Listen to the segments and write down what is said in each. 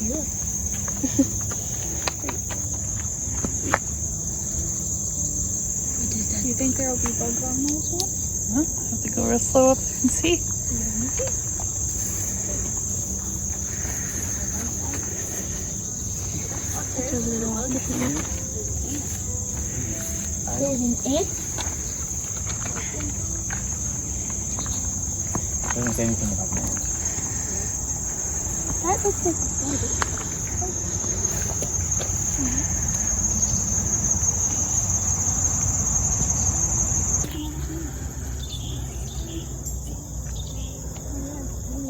Do you think there will be bugs on those ones? Huh? I have to go real slow up and see. There's an egg. Doesn't say anything about that. That looks like a baby.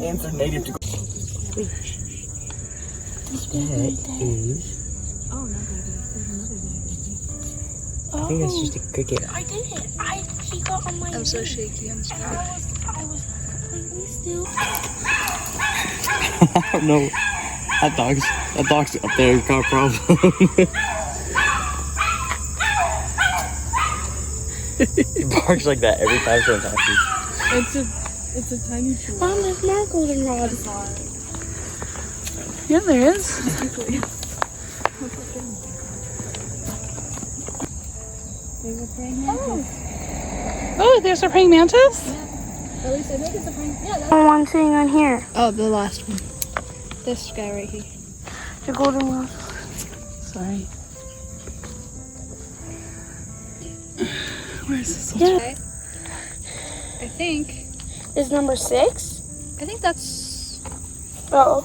Ants are native to. That is. Oh, no, there's another baby. I think that's just a cricket. I did it. He got on my. I'm so shaky. I'm sorry. I was completely still. I don't know. That dog's up there got a problem. He barks like that every time someone talks. It's a tiny tree. Mom, there's more goldenrod. Yeah, there is. Oh, there's a praying mantis? At least I think it's a praying. Yeah, that's the one sitting on here. Oh, the last one. This guy right here. The goldenrod. Sorry. Where's this one? Yeah. I think Is number 6? I think that's Oh.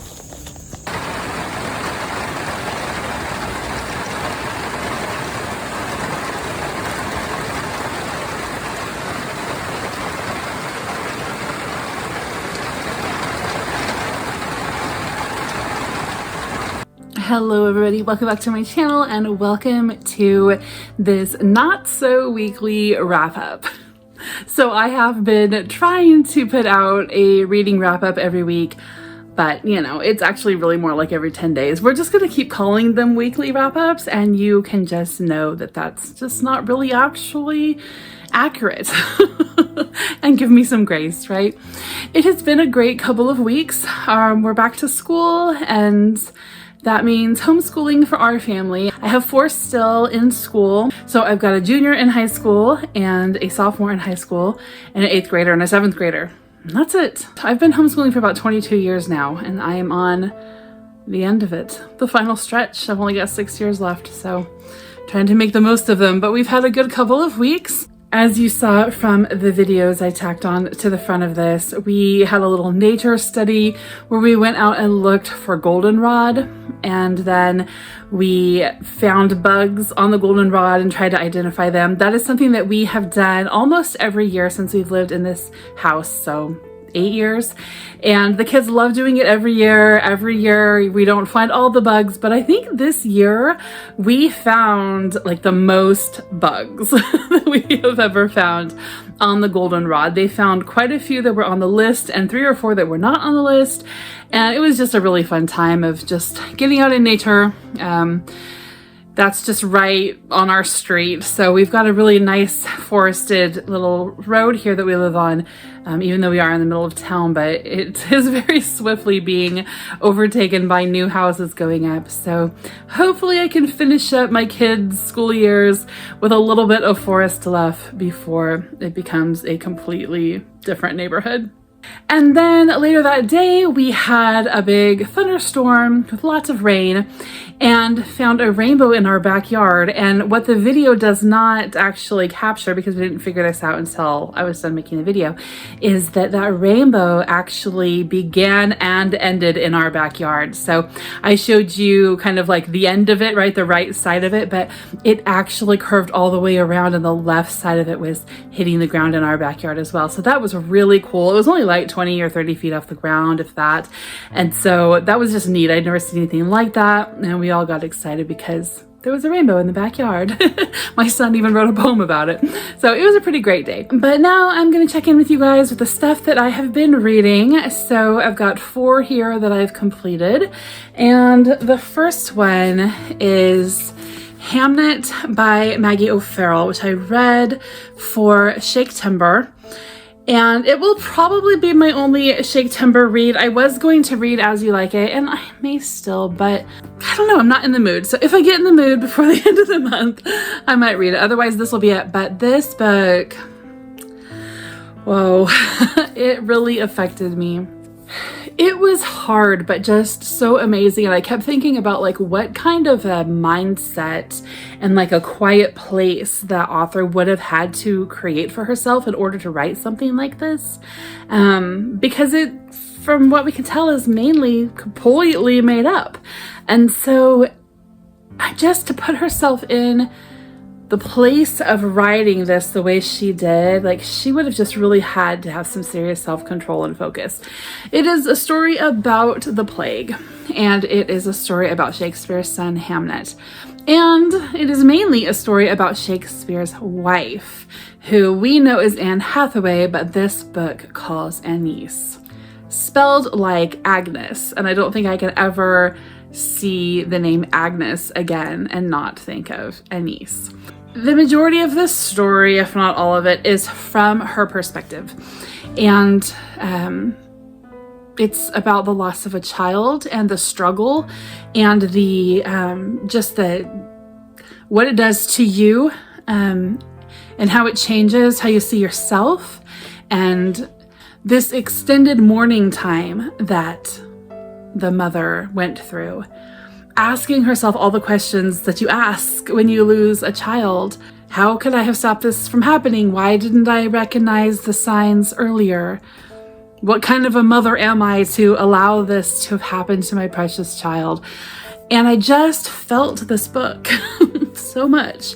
Hello everybody, welcome back to my channel and welcome to this not so weekly wrap up. So I have been trying to put out a reading wrap up every week, but you know, it's actually really more like every 10 days. We're just going to keep calling them weekly wrap ups and you can just know that that's just not really actually accurate. And give me some grace, right? It has been a great couple of weeks. We're back to school and that means homeschooling for our family. I have 4 still in school. So I've got a junior in high school and a sophomore in high school and an 8th grader and a 7th grader. And that's it. I've been homeschooling for about 22 years now and I am on the end of it. The final stretch. I've only got 6 years left, so trying to make the most of them. But we've had a good couple of weeks. As you saw from the videos I tacked on to the front of this, we had a little nature study where we went out and looked for goldenrod, and then we found bugs on the goldenrod and tried to identify them. That is something that we have done almost every year since we've lived in this house, so 8 years, and the kids love doing it every year. Every year we don't find all the bugs, but I think this year we found like the most bugs that we have ever found on the goldenrod. They found quite a few that were on the list and 3 or 4 that were not on the list, and it was just a really fun time of just getting out in nature. That's just right on our street. So we've got a really nice forested little road here that we live on, even though we are in the middle of town, but it is very swiftly being overtaken by new houses going up. So hopefully I can finish up my kids' school years with a little bit of forest left before it becomes a completely different neighborhood. And then later that day, we had a big thunderstorm with lots of rain and found a rainbow in our backyard. And what the video does not actually capture, because we didn't figure this out until I was done making the video, is that that rainbow actually began and ended in our backyard. So I showed you kind of like the end of it, right? The right side of it, but it actually curved all the way around and the left side of it was hitting the ground in our backyard as well. So that was really cool. It was only like 20 or 30 feet off the ground, if that. And so that was just neat. I'd never seen anything like that. And we all got excited because there was a rainbow in the backyard. My son even wrote a poem about it. So it was a pretty great day. But now I'm going to check in with you guys with the stuff that I have been reading. So I've got 4 here that I've completed. And the first one is Hamnet by Maggie O'Farrell, which I read for Shaketember. And it will probably be my only Shaketember read. I was going to read As You Like It, and I may still, but I don't know, I'm not in the mood. So if I get in the mood before the end of the month, I might read it. Otherwise, this will be it. But this book, whoa, it really affected me. It was hard, but just so amazing. And I kept thinking about like what kind of a mindset and like a quiet place that author would have had to create for herself in order to write something like this. Because it, from what we can tell, is mainly completely made up. And so just to put herself in the place of writing this the way she did, like she would have just really had to have some serious self-control and focus. It is a story about the plague, and it is a story about Shakespeare's son Hamnet. And it is mainly a story about Shakespeare's wife, who we know is Anne Hathaway, but this book calls Annice. Spelled like Agnes, and I don't think I can ever see the name Agnes again and not think of Annice. The majority of this story, if not all of it, is from her perspective. And it's about the loss of a child and the struggle and the what it does to you, and how it changes how you see yourself, and this extended mourning time that the mother went through, asking herself all the questions that you ask when you lose a child. How could I have stopped this from happening? Why didn't I recognize the signs earlier? What kind of a mother am I to allow this to have happened to my precious child? And I just felt this book so much.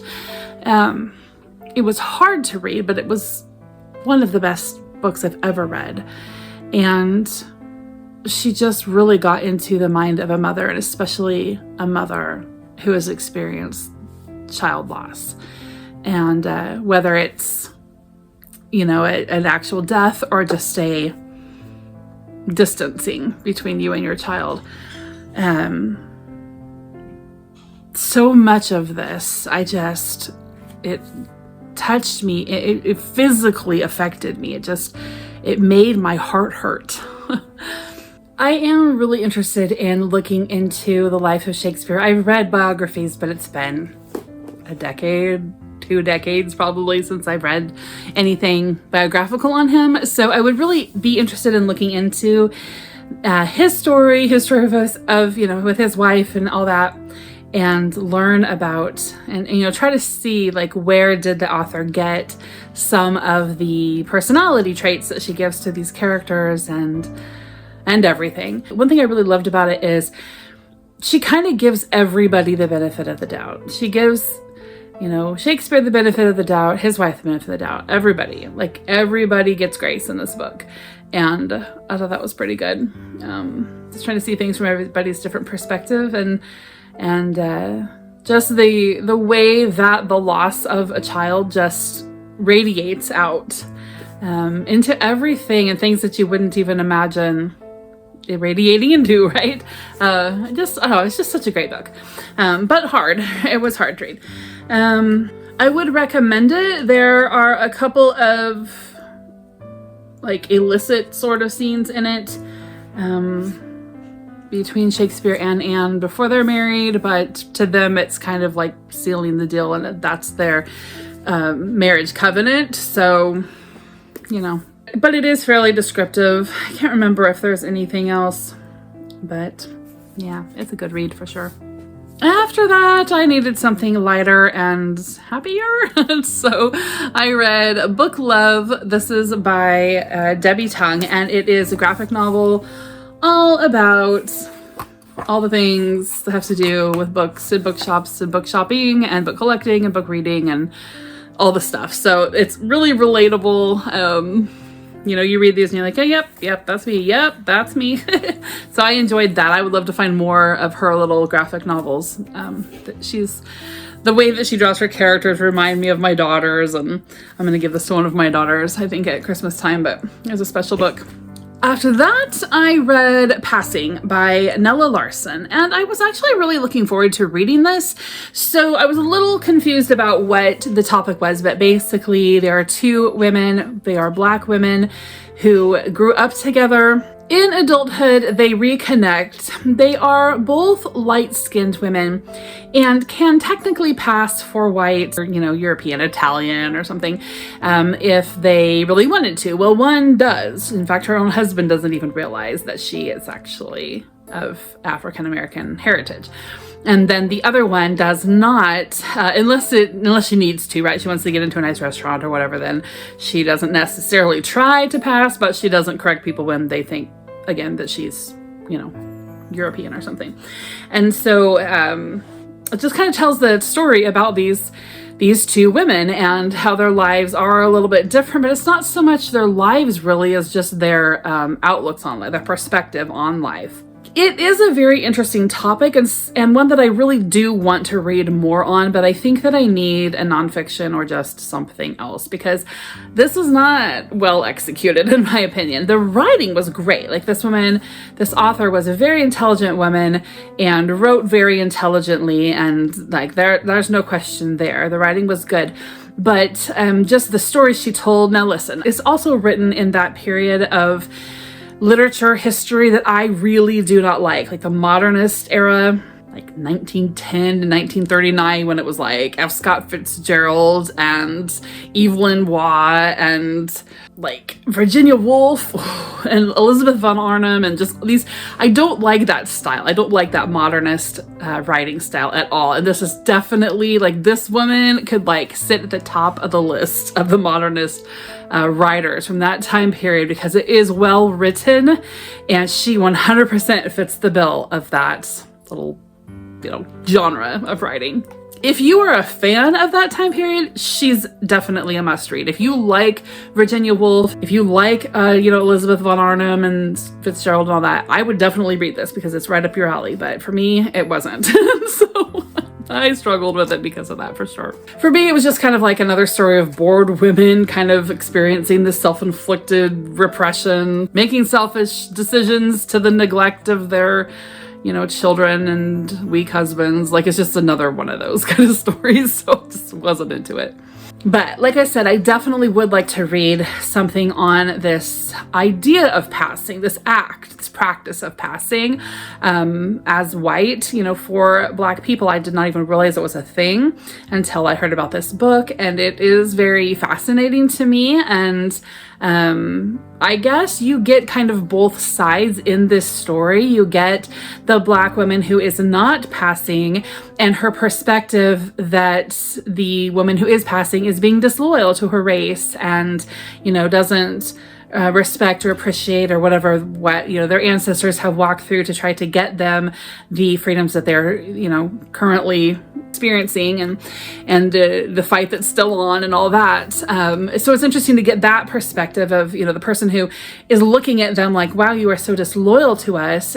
It was hard to read, but it was one of the best books I've ever read. And she just really got into the mind of a mother, and especially a mother who has experienced child loss. And whether it's, an actual death or just a distancing between you and your child. So much of this, it touched me. It physically affected me. It made my heart hurt. I am really interested in looking into the life of Shakespeare. I've read biographies, but it's been a decade, 2 decades probably since I've read anything biographical on him. So I would really be interested in looking into his story of with his wife and all that, and learn about and try to see like where did the author get some of the personality traits that she gives to these characters and everything. One thing I really loved about it is she kind of gives everybody the benefit of the doubt. She gives, Shakespeare the benefit of the doubt, his wife the benefit of the doubt, everybody gets grace in this book. And I thought that was pretty good. Just trying to see things from everybody's different perspective, and just the way that the loss of a child just radiates out into everything and things that you wouldn't even imagine irradiating into, right? It's just such a great book. But hard. It was hard to read. I would recommend it. There are a couple of like illicit sort of scenes in it between Shakespeare and Anne before they're married, but to them it's kind of like sealing the deal, and that's their marriage covenant. So, but it is fairly descriptive. I can't remember if there's anything else, but yeah, it's a good read for sure. After that, I needed something lighter and happier. So I read Book Love. This is by Debbie Tung, and it is a graphic novel all about all the things that have to do with books and bookshops and book shopping and book collecting and book reading and all the stuff. So it's really relatable. You read these and you're like, oh, yep, that's me. Yep, that's me. So I enjoyed that. I would love to find more of her little graphic novels. The way that she draws her characters remind me of my daughters, and I'm going to give this to one of my daughters, I think at Christmas time, but it was a special book. After that, I read Passing by Nella Larson, and I was actually really looking forward to reading this. So I was a little confused about what the topic was, but basically there are two women, they are Black women who grew up together. In adulthood, they reconnect. They are both light-skinned women and can technically pass for white or, European, Italian or something if they really wanted to. Well, one does. In fact, her own husband doesn't even realize that she is actually of African-American heritage. And then the other one does not, unless she needs to, right? She wants to get into a nice restaurant or whatever, then she doesn't necessarily try to pass, but she doesn't correct people when they think, again, that she's, European or something. And so it just kind of tells the story about these two women and how their lives are a little bit different, but it's not so much their lives really as just their outlooks on life, their perspective on life. It is a very interesting topic and one that I really do want to read more on, but I think that I need a nonfiction or just something else because this was not well executed in my opinion. The writing was great. Like this author was a very intelligent woman and wrote very intelligently, and like there's no question there. The writing was good. But just the story she told, now listen, it's also written in that period of literature history that I really do not like the modernist era, like 1910 to 1939, when it was like F. Scott Fitzgerald and Evelyn Waugh and like Virginia Woolf and Elizabeth von Arnim and just these. I don't like that style. I don't like that modernist writing style at all. And this is definitely like, this woman could like sit at the top of the list of the modernist writers from that time period because it is well written and she 100% fits the bill of that little genre of writing. If you are a fan of that time period, she's definitely a must read. If you like Virginia Woolf, if you like Elizabeth von Arnim and Fitzgerald and all that, I would definitely read this because it's right up your alley. But for me, it wasn't. So I struggled with it because of that, for sure. For me, it was just kind of like another story of bored women kind of experiencing this self-inflicted repression, making selfish decisions to the neglect of their children and weak husbands. Like, it's just another one of those kind of stories. So I just wasn't into it. But like I said, I definitely would like to read something on this idea of passing, this practice of passing as white, for Black people. I did not even realize it was a thing until I heard about this book, and it is very fascinating to me. And I guess you get kind of both sides in this story. You get the Black woman who is not passing and her perspective that the woman who is passing is being disloyal to her race and, doesn't respect or appreciate or whatever what their ancestors have walked through to try to get them the freedoms that they're currently experiencing and the fight that's still on and all that. So it's interesting to get that perspective of the person who is looking at them like, wow, you are so disloyal to us,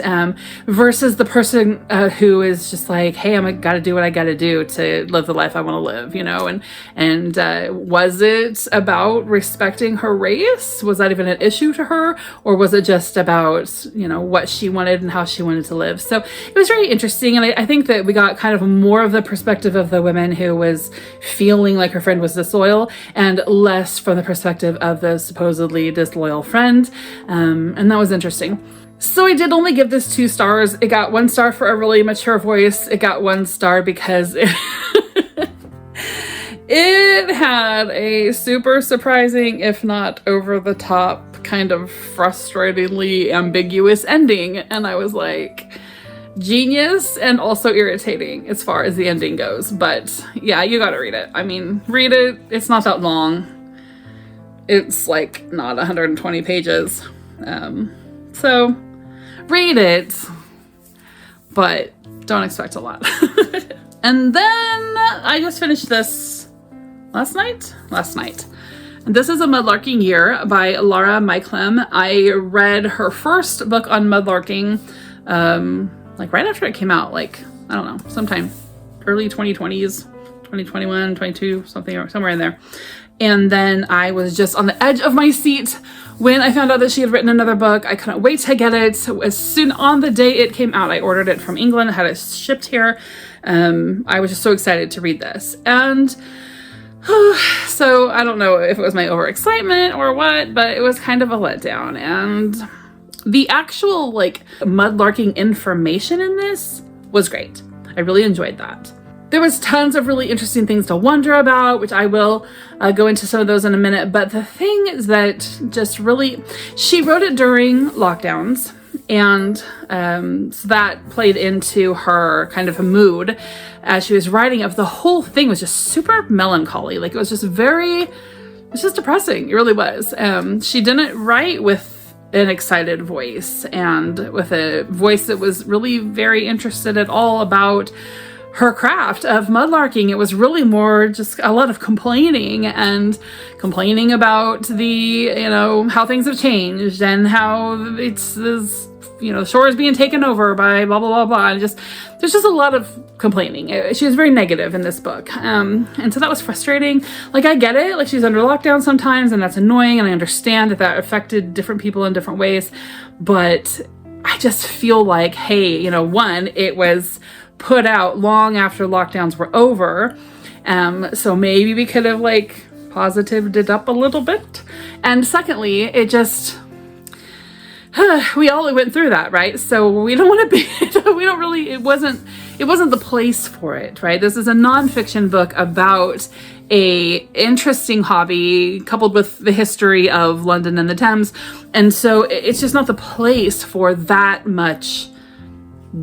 versus the person who is just like, hey, I'm gotta do what I gotta do to live the life I want to live, and was it about respecting her race? Was that even an issue to her, or was it just about what she wanted and how she wanted to live? So it was very interesting, and I think that we got kind of more of the perspective of the woman who was feeling like her friend was disloyal and less from the perspective of the supposedly disloyal friend, and that was interesting. So I did only give this 2 stars. It got 1 star for a really mature voice. It got 1 star because it had a super surprising, if not over the top, kind of frustratingly ambiguous ending. And I was like, genius and also irritating as far as the ending goes. But yeah, you gotta read it. I mean, read it. It's not that long. It's like not 120 pages. So read it, but don't expect a lot. And then I just finished this last night. And this is A Mudlarking Year by Laura Micklem. I read her first book on mudlarking, like right after it came out, like, I don't know, sometime early 2020s, 2021, 22, something, or somewhere in there. And then I was just on the edge of my seat when I found out that she had written another book. I couldn't wait to get it. So as soon on the day it came out, I ordered it from England, had it shipped here. I was just so excited to read this. And so I don't know if it was my overexcitement or what, but it was kind of a letdown. And the actual like mudlarking information in this was great. I really enjoyed that. There was tons of really interesting things to wonder about, which I will go into some of those in a minute. But the thing is that just really, she wrote it during lockdowns. And so that played into her kind of a mood as she was writing it. The whole thing was just super melancholy. Like it was just it's just depressing. It really was. She didn't write with an excited voice and with a voice that was really very interested at all about her craft of mudlarking. It was really more just a lot of complaining about the, how things have changed and how it's this, the shore is being taken over by blah, blah, blah, blah. And there's just a lot of complaining. She was very negative in this book. And so that was frustrating. Like, I get it. Like, she's under lockdown sometimes, and that's annoying. And I understand that affected different people in different ways. But I just feel like, hey, one, it was put out long after lockdowns were over. So maybe we could have positived it up a little bit. And secondly, it just, we all went through that, right? So we don't want to be, it wasn't the place for it, right? This is a nonfiction book about a interesting hobby coupled with the history of London and the Thames. And so it's just not the place for that much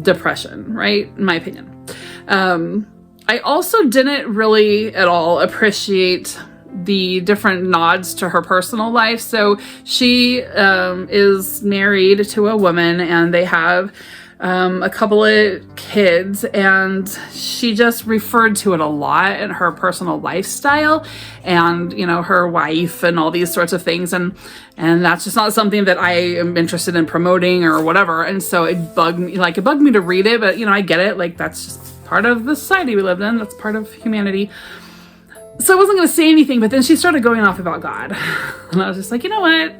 depression, right? In my opinion. I also didn't really at all appreciate the different nods to her personal life. So she is married to a woman and they have a couple of kids, and she just referred to it a lot in her personal lifestyle and, her wife and all these sorts of things. And that's just not something that I am interested in promoting or whatever. And so it bugged me to read it, but I get it. That's just part of the society we lived in. That's part of humanity. So I wasn't going to say anything, but then she started going off about God. And I was just like, you know what?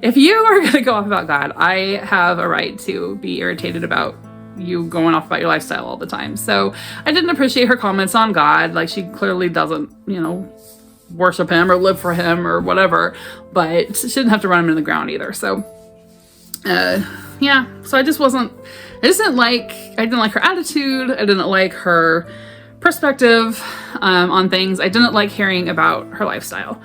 If you are going to go off about God, I have a right to be irritated about you going off about your lifestyle all the time. So I didn't appreciate her comments on God. She clearly doesn't, worship him or live for him or whatever, but she didn't have to run him in the ground either. So, yeah. So I didn't like her attitude. I didn't like her perspective on things. I didn't like hearing about her lifestyle.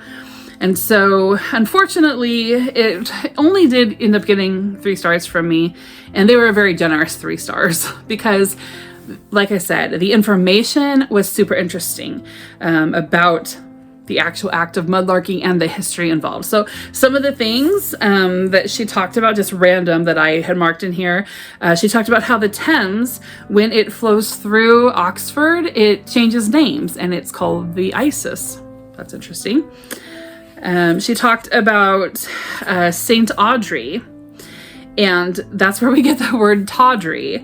And so, unfortunately, it only did end up getting 3 stars from me, and they were a very generous 3 stars because, like I said, the information was super interesting about the actual act of mudlarking and the history involved. So some of the things that she talked about, just random that I had marked in here, she talked about how the Thames, when it flows through Oxford, it changes names, and it's called the Isis. That's interesting. She talked about Saint Audrey, and that's where we get the word tawdry,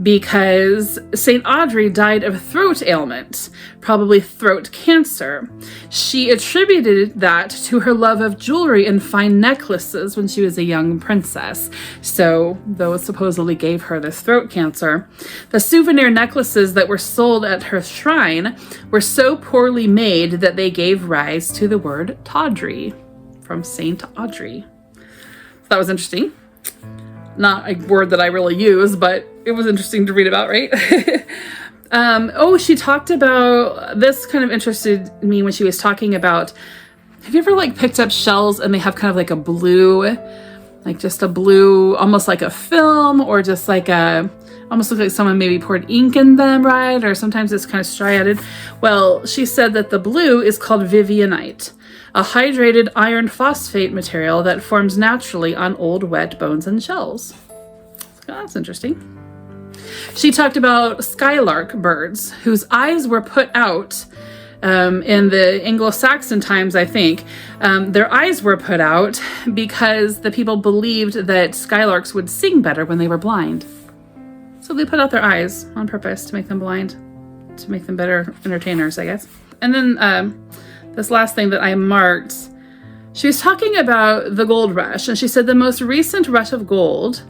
because Saint Audrey died of a throat ailment, probably throat cancer. She attributed that to her love of jewelry and fine necklaces when she was a young princess. So those supposedly gave her this throat cancer. The souvenir necklaces that were sold at her shrine were so poorly made that they gave rise to the word tawdry from Saint Audrey. So that was interesting. Not a word that I really use, but it was interesting to read about, right? She talked about, this kind of interested me when she was talking about, have you ever picked up shells and they have kind of a blue, just a blue, almost like a film, or just almost looks like someone maybe poured ink in them, right? Or sometimes it's kind of striated. Well, she said that the blue is called vivianite, a hydrated iron phosphate material that forms naturally on old wet bones and shells. So that's interesting. She talked about skylark birds whose eyes were put out in the Anglo-Saxon times, I think. Their eyes were put out because the people believed that skylarks would sing better when they were blind. So they put out their eyes on purpose to make them blind. to make them better entertainers, I guess. And then this last thing that I marked, she was talking about the gold rush, and she said the most recent rush of gold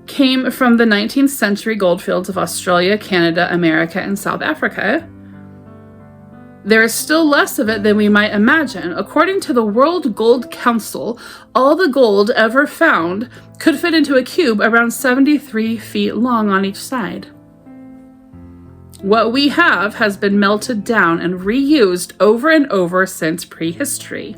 came from the 19th century gold fields of Australia, Canada, America, and South Africa. There is still less of it than we might imagine. According to the World Gold Council, all the gold ever found could fit into a cube around 73 feet long on each side. What we have has been melted down and reused over and over since prehistory.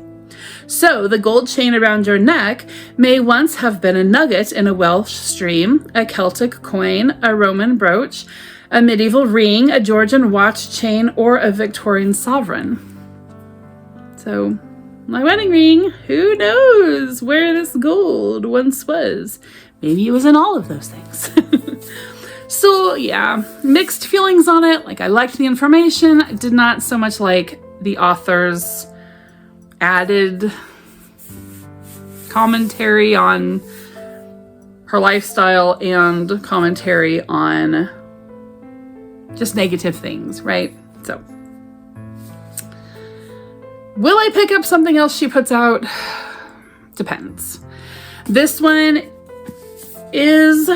So the gold chain around your neck may once have been a nugget in a Welsh stream, a Celtic coin, a Roman brooch, a medieval ring, a Georgian watch chain, or a Victorian sovereign. So, my wedding ring, who knows where this gold once was? Maybe it was in all of those things. So, yeah, mixed feelings on it. Like, I liked the information. I did not so much like the author's added commentary on her lifestyle and commentary on just negative things, right? So, will I pick up something else she puts out? Depends. This one is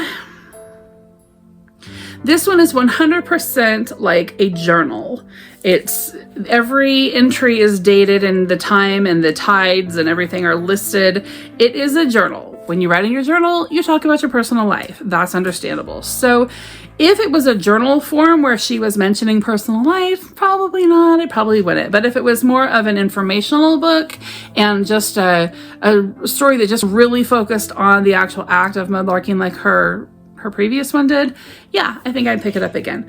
100% like a journal. It's every entry is dated and the time and the tides and everything are listed. It is a journal. When you write in your journal, you talk about your personal life. That's understandable. So if it was a journal form where she was mentioning personal life, probably not. It probably wouldn't. But if it was more of an informational book and just a story that just really focused on the actual act of mudlarking like her previous one did, yeah, I think I'd pick it up again.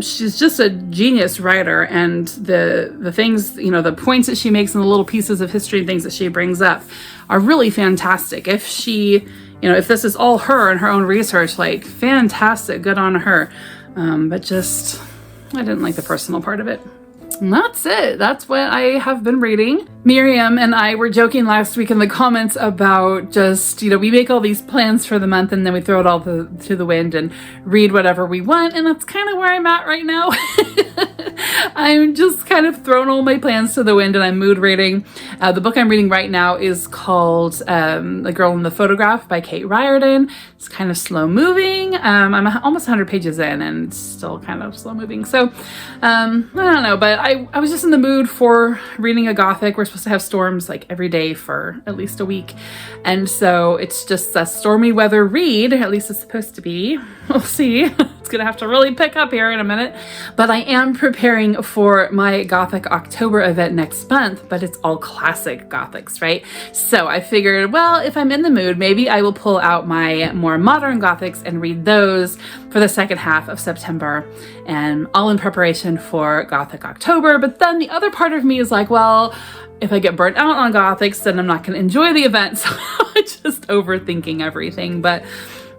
She's just a genius writer, and the things, you know, the points that she makes and the little pieces of history and things that she brings up are really fantastic. If she, you know, if this is all her and her own research, like, fantastic, good on her. But just, I didn't like the personal part of it. And that's it. That's what I have been reading. Miriam and I were joking last week in the comments about just, you know, we make all these plans for the month and then we throw it all to the wind and read whatever we want. And that's kind of where I'm at right now. I'm just kind of throwing all my plans to the wind and I'm mood reading. The book I'm reading right now is called The Girl in the Photograph by Kate Riordan. It's kind of slow moving. I'm almost 100 pages in and it's still kind of slow moving. So I don't know, but I was just in the mood for reading a Gothic. We're supposed to have storms like every day for at least a week. And so it's just a stormy weather read, at least it's supposed to be. We'll see. It's gonna have to really pick up here in a minute. But I am preparing for my Gothic October event next month, but it's all classic Gothics, right? So I figured, well, if I'm in the mood, maybe I will pull out my more modern Gothics and read those for the second half of September, and all in preparation for Gothic October. But then the other part of me is like, well, if I get burnt out on Gothics, then I'm not going to enjoy the event. So I'm just overthinking everything. But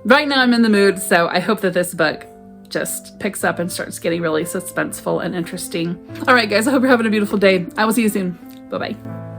right now I'm in the mood, so I hope that this book just picks up and starts getting really suspenseful and interesting. All right, guys, I hope you're having a beautiful day. I will see you soon. Bye-bye.